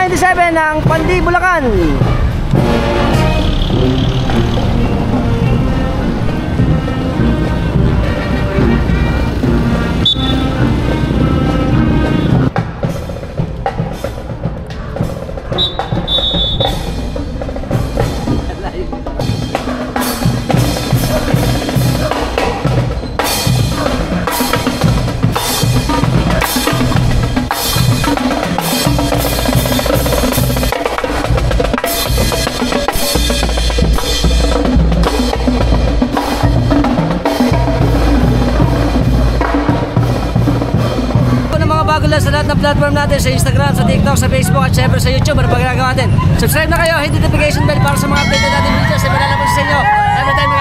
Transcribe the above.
27 ng Pandi, Bulacan. Sa lahat ng platform natin, sa Instagram, sa TikTok, sa Facebook at syempre sa YouTube, ano pa ginagawa natin? Subscribe na kayo, hit the notification bell para sa mga update natin videos. Iba na lang po sa inyo every time